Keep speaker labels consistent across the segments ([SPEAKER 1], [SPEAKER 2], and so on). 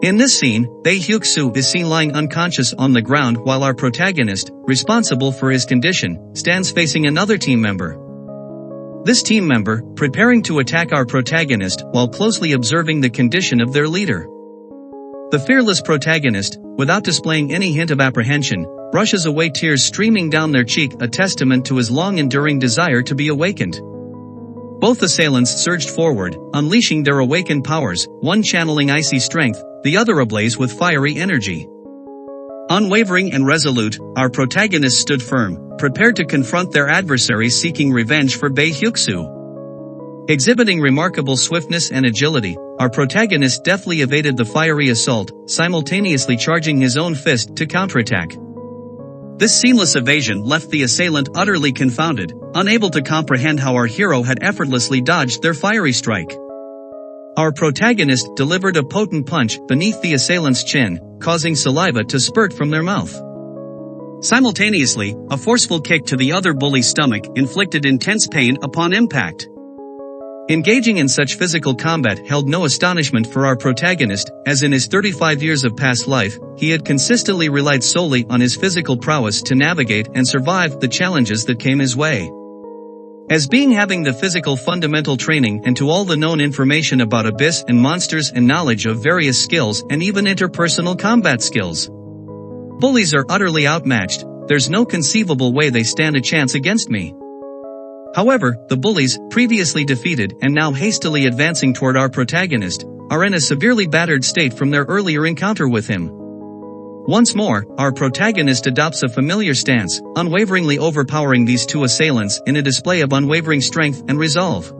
[SPEAKER 1] In this scene, Bae Hyuk-soo is seen lying unconscious on the ground while our protagonist, responsible for his condition, stands facing another team member. This team member, preparing to attack our protagonist while closely observing the condition of their leader. The fearless protagonist, without displaying any hint of apprehension, brushes away tears streaming down their cheek, a testament to his long-enduring desire to be awakened. Both assailants surged forward, unleashing their awakened powers, one channeling icy strength, the other ablaze with fiery energy. Unwavering and resolute, our protagonists stood firm, prepared to confront their adversaries seeking revenge for Bae Hyuk-soo. Exhibiting remarkable swiftness and agility, our protagonist deftly evaded the fiery assault, simultaneously charging his own fist to counterattack. This seamless evasion left the assailant utterly confounded, unable to comprehend how our hero had effortlessly dodged their fiery strike. Our protagonist delivered a potent punch beneath the assailant's chin, causing saliva to spurt from their mouth. Simultaneously, a forceful kick to the other bully's stomach inflicted intense pain upon impact. Engaging in such physical combat held no astonishment for our protagonist, as in his 35 years of past life, he had consistently relied solely on his physical prowess to navigate and survive the challenges that came his way. As being having the physical fundamental training and to all the known information about abyss and monsters and knowledge of various skills and even interpersonal combat skills. Bullies are utterly outmatched, there's no conceivable way they stand a chance against me. However, the bullies, previously defeated and now hastily advancing toward our protagonist, are in a severely battered state from their earlier encounter with him. Once more, our protagonist adopts a familiar stance, unwaveringly overpowering these two assailants in a display of unwavering strength and resolve.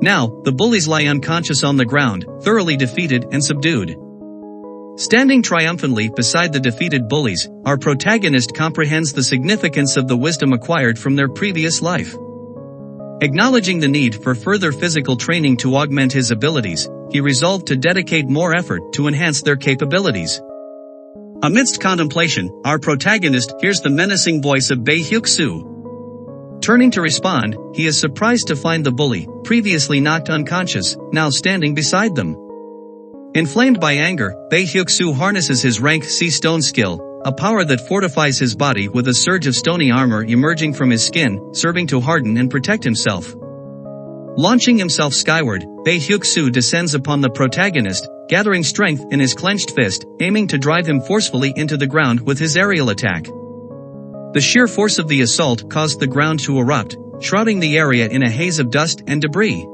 [SPEAKER 1] Now, the bullies lie unconscious on the ground, thoroughly defeated and subdued. Standing triumphantly beside the defeated bullies, our protagonist comprehends the significance of the wisdom acquired from their previous life. Acknowledging the need for further physical training to augment his abilities, he resolved to dedicate more effort to enhance their capabilities. Amidst contemplation, our protagonist hears the menacing voice of Bae Hyuk-soo. Turning to respond, he is surprised to find the bully, previously knocked unconscious, now standing beside them. Inflamed by anger, Bae Hyuk-soo harnesses his rank C stone skill, a power that fortifies his body with a surge of stony armor emerging from his skin, serving to harden and protect himself. Launching himself skyward, Bae Hyuk-soo descends upon the protagonist, gathering strength in his clenched fist, aiming to drive him forcefully into the ground with his aerial attack. The sheer force of the assault caused the ground to erupt, shrouding the area in a haze of dust and debris.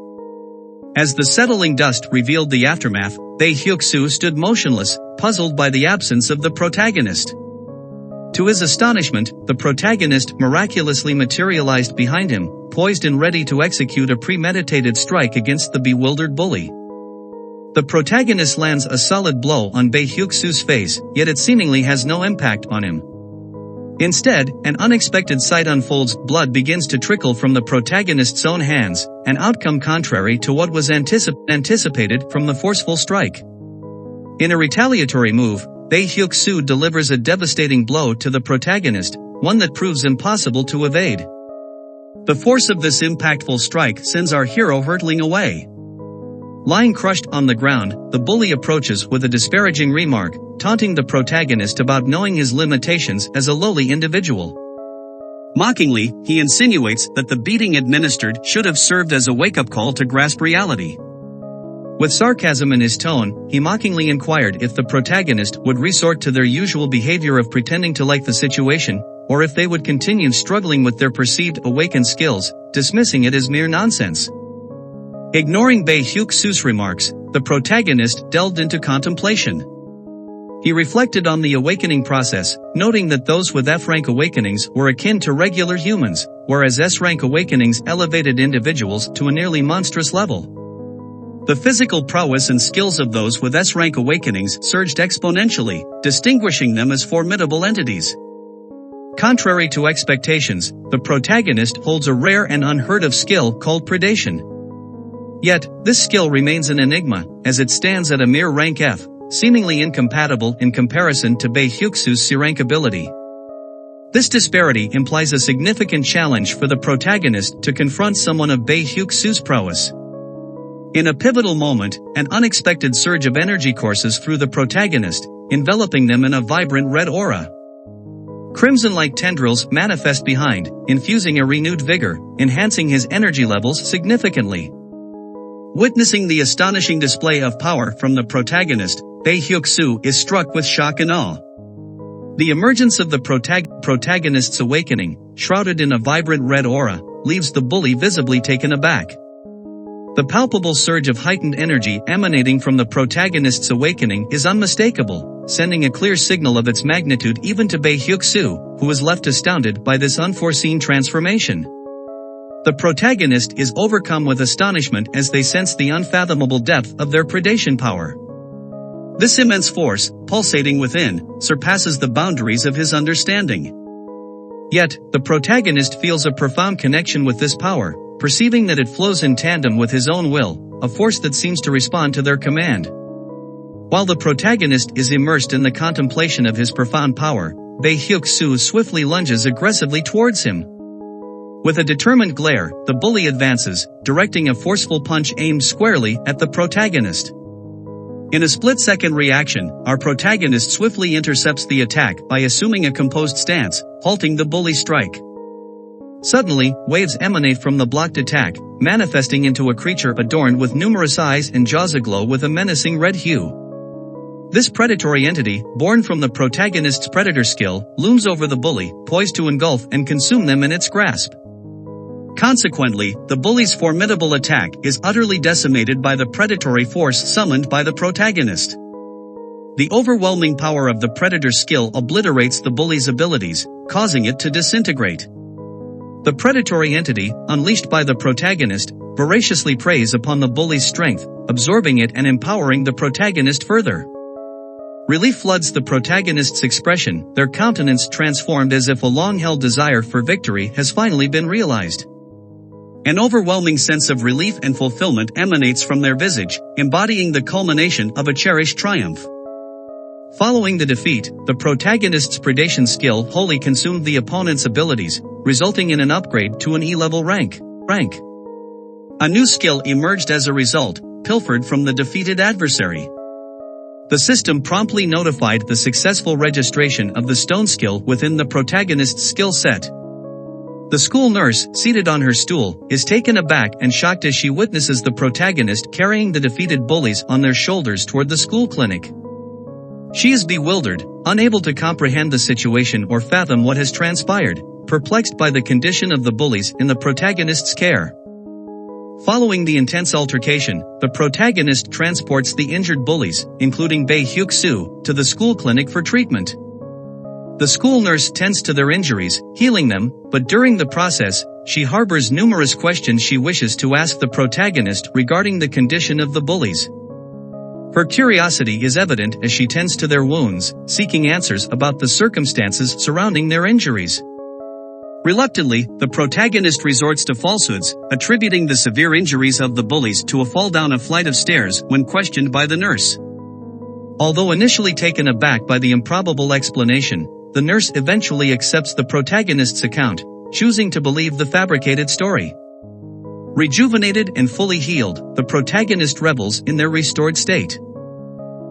[SPEAKER 1] As the settling dust revealed the aftermath, Bae Hyuk-soo stood motionless, puzzled by the absence of the protagonist. To his astonishment, the protagonist miraculously materialized behind him, poised and ready to execute a premeditated strike against the bewildered bully. The protagonist lands a solid blow on Bae Hyuk-soo's face, yet it seemingly has no impact on him. Instead, an unexpected sight unfolds. Blood begins to trickle from the protagonist's own hands, an outcome contrary to what was anticipated from the forceful strike. In a retaliatory move, Bae Hyuk-soo delivers a devastating blow to the protagonist, one that proves impossible to evade. The force of this impactful strike sends our hero hurtling away. Lying crushed on the ground, the bully approaches with a disparaging remark, taunting the protagonist about knowing his limitations as a lowly individual. Mockingly, he insinuates that the beating administered should have served as a wake-up call to grasp reality. With sarcasm in his tone, he mockingly inquired if the protagonist would resort to their usual behavior of pretending to like the situation, or if they would continue struggling with their perceived awakened skills, dismissing it as mere nonsense. Ignoring Bae Hyuk-soo's remarks, the protagonist delved into contemplation. He reflected on the awakening process, noting that those with F-rank awakenings were akin to regular humans, whereas S-rank awakenings elevated individuals to a nearly monstrous level. The physical prowess and skills of those with S-rank awakenings surged exponentially, distinguishing them as formidable entities. Contrary to expectations, the protagonist holds a rare and unheard of skill called Predation. Yet, this skill remains an enigma, as it stands at a mere rank F, seemingly incompatible in comparison to Bae Hyuk-soo's C-rank ability. This disparity implies a significant challenge for the protagonist to confront someone of Bae Hyuk-soo's prowess. In a pivotal moment, an unexpected surge of energy courses through the protagonist, enveloping them in a vibrant red aura. Crimson-like tendrils manifest behind, infusing a renewed vigor, enhancing his energy levels significantly. Witnessing the astonishing display of power from the protagonist, Taehyun is struck with shock and awe. The emergence of the protagonist's awakening, shrouded in a vibrant red aura, leaves the bully visibly taken aback. The palpable surge of heightened energy emanating from the protagonist's awakening is unmistakable, sending a clear signal of its magnitude even to Taehyun, who is left astounded by this unforeseen transformation. The protagonist is overcome with astonishment as they sense the unfathomable depth of their predation power. This immense force, pulsating within, surpasses the boundaries of his understanding. Yet, the protagonist feels a profound connection with this power, perceiving that it flows in tandem with his own will, a force that seems to respond to their command. While the protagonist is immersed in the contemplation of his profound power, Taehyun swiftly lunges aggressively towards him. With a determined glare, the bully advances, directing a forceful punch aimed squarely at the protagonist. In a split-second reaction, our protagonist swiftly intercepts the attack by assuming a composed stance, halting the bully's strike. Suddenly, waves emanate from the blocked attack, manifesting into a creature adorned with numerous eyes and jaws aglow with a menacing red hue. This predatory entity, born from the protagonist's predator skill, looms over the bully, poised to engulf and consume them in its grasp. Consequently, the bully's formidable attack is utterly decimated by the predatory force summoned by the protagonist. The overwhelming power of the predator's skill obliterates the bully's abilities, causing it to disintegrate. The predatory entity, unleashed by the protagonist, voraciously preys upon the bully's strength, absorbing it and empowering the protagonist further. Relief floods the protagonist's expression, their countenance transformed as if a long-held desire for victory has finally been realized. An overwhelming sense of relief and fulfillment emanates from their visage, embodying the culmination of a cherished triumph. Following the defeat, the protagonist's predation skill wholly consumed the opponent's abilities, resulting in an upgrade to an E-level rank. A new skill emerged as a result, pilfered from the defeated adversary. The system promptly notified the successful registration of the stone skill within the protagonist's skill set. The school nurse, seated on her stool, is taken aback and shocked as she witnesses the protagonist carrying the defeated bullies on their shoulders toward the school clinic. She is bewildered, unable to comprehend the situation or fathom what has transpired, perplexed by the condition of the bullies in the protagonist's care. Following the intense altercation, the protagonist transports the injured bullies, including Taehyun, to the school clinic for treatment. The school nurse tends to their injuries, healing them, but during the process, she harbors numerous questions she wishes to ask the protagonist regarding the condition of the bullies. Her curiosity is evident as she tends to their wounds, seeking answers about the circumstances surrounding their injuries. Reluctantly, the protagonist resorts to falsehoods, attributing the severe injuries of the bullies to a fall down a flight of stairs when questioned by the nurse. Although initially taken aback by the improbable explanation, the nurse eventually accepts the protagonist's account, choosing to believe the fabricated story. Rejuvenated and fully healed, the protagonist revels in their restored state.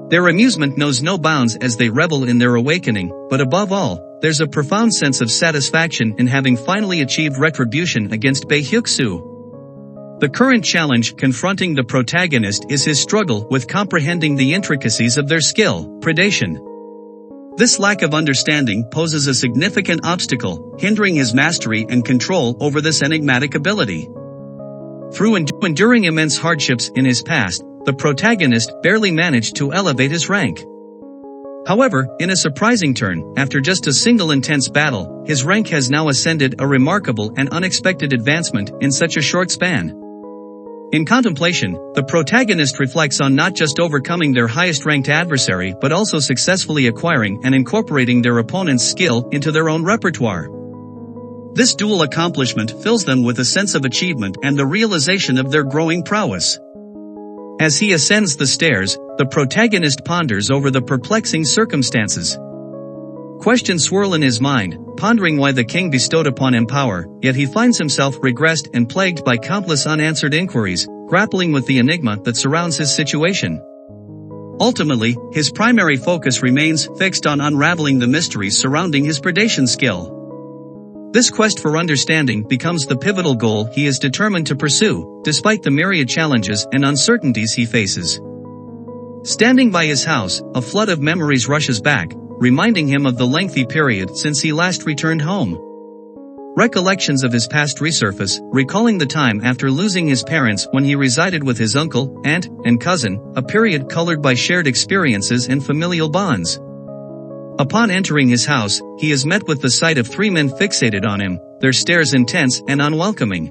[SPEAKER 1] Their amusement knows no bounds as they revel in their awakening, but above all, there's a profound sense of satisfaction in having finally achieved retribution against Taehyun. The current challenge confronting the protagonist is his struggle with comprehending the intricacies of their skill, predation. This lack of understanding poses a significant obstacle, hindering his mastery and control over this enigmatic ability. Through enduring immense hardships in his past, the protagonist barely managed to elevate his rank. However, in a surprising turn, after just a single intense battle, his rank has now ascended, a remarkable and unexpected advancement in such a short span. In contemplation, the protagonist reflects on not just overcoming their highest-ranked adversary but also successfully acquiring and incorporating their opponent's skill into their own repertoire. This dual accomplishment fills them with a sense of achievement and the realization of their growing prowess. As he ascends the stairs, the protagonist ponders over the perplexing circumstances. Questions swirl in his mind, pondering why the king bestowed upon him power, yet he finds himself regressed and plagued by countless unanswered inquiries, grappling with the enigma that surrounds his situation. Ultimately, his primary focus remains fixed on unraveling the mysteries surrounding his predation skill. This quest for understanding becomes the pivotal goal he is determined to pursue, despite the myriad challenges and uncertainties he faces. Standing by his house, a flood of memories rushes back, reminding him of the lengthy period since he last returned home. Recollections of his past resurface, recalling the time after losing his parents when he resided with his uncle, aunt, and cousin, a period colored by shared experiences and familial bonds. Upon entering his house, he is met with the sight of three men fixated on him, their stares intense and unwelcoming.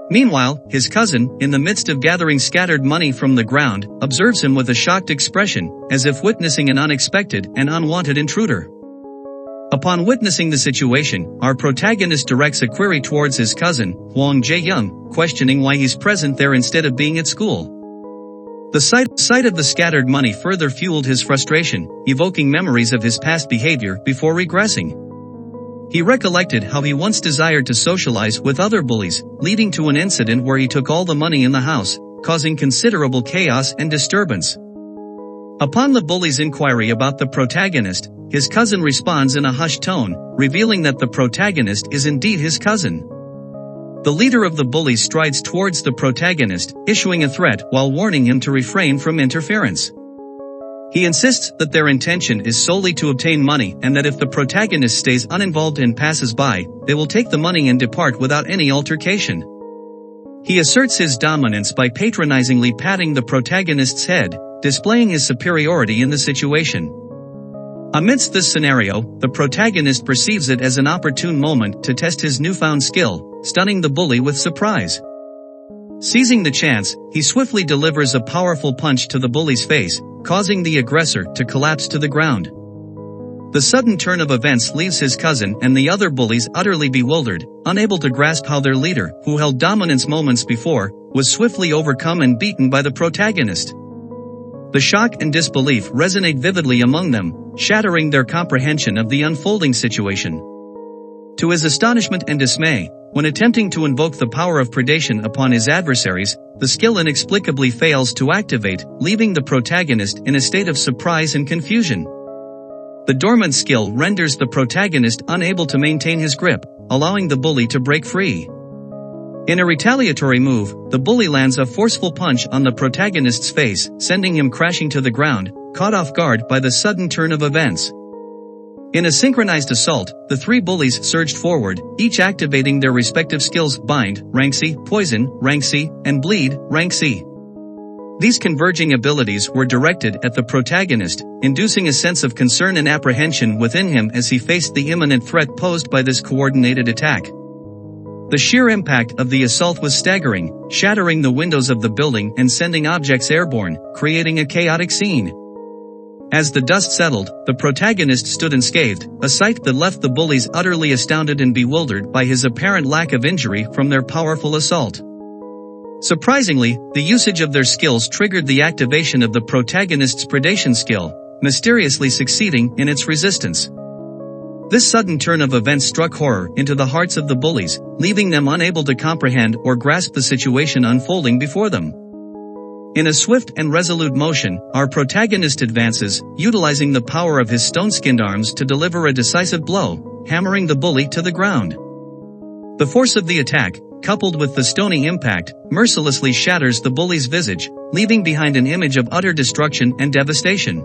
[SPEAKER 1] Meanwhile, his cousin, in the midst of gathering scattered money from the ground, observes him with a shocked expression, as if witnessing an unexpected and unwanted intruder. Upon witnessing the situation, our protagonist directs a query towards his cousin, Hwang Jae-young, questioning why he's present there instead of being at school. The sight of the scattered money further fueled his frustration, evoking memories of his past behavior before regressing. He recollected how he once desired to socialize with other bullies, leading to an incident where he took all the money in the house, causing considerable chaos and disturbance. Upon the bully's inquiry about the protagonist, his cousin responds in a hushed tone, revealing that the protagonist is indeed his cousin. The leader of the bullies strides towards the protagonist, issuing a threat while warning him to refrain from interference. He insists that their intention is solely to obtain money and that if the protagonist stays uninvolved and passes by, they will take the money and depart without any altercation. He asserts his dominance by patronizingly patting the protagonist's head, displaying his superiority in the situation. Amidst this scenario, the protagonist perceives it as an opportune moment to test his newfound skill, stunning the bully with surprise. Seizing the chance, he swiftly delivers a powerful punch to the bully's face, causing the aggressor to collapse to the ground. The sudden turn of events leaves his cousin and the other bullies utterly bewildered, unable to grasp how their leader, who held dominance moments before, was swiftly overcome and beaten by the protagonist. The shock and disbelief resonate vividly among them, shattering their comprehension of the unfolding situation. To his astonishment and dismay, when attempting to invoke the power of predation upon his adversaries, the skill inexplicably fails to activate, leaving the protagonist in a state of surprise and confusion. The dormant skill renders the protagonist unable to maintain his grip, allowing the bully to break free. In a retaliatory move, the bully lands a forceful punch on the protagonist's face, sending him crashing to the ground, caught off guard by the sudden turn of events. In a synchronized assault, the three bullies surged forward, each activating their respective skills: Bind, Rank C, Poison, Rank C, and Bleed, Rank C. These converging abilities were directed at the protagonist, inducing a sense of concern and apprehension within him as he faced the imminent threat posed by this coordinated attack. The sheer impact of the assault was staggering, shattering the windows of the building and sending objects airborne, creating a chaotic scene. As the dust settled, the protagonist stood unscathed, a sight that left the bullies utterly astounded and bewildered by his apparent lack of injury from their powerful assault. Surprisingly, the usage of their skills triggered the activation of the protagonist's predation skill, mysteriously succeeding in its resistance. This sudden turn of events struck horror into the hearts of the bullies, leaving them unable to comprehend or grasp the situation unfolding before them. In a swift and resolute motion, our protagonist advances, utilizing the power of his stone-skinned arms to deliver a decisive blow, hammering the bully to the ground. The force of the attack, coupled with the stony impact, mercilessly shatters the bully's visage, leaving behind an image of utter destruction and devastation.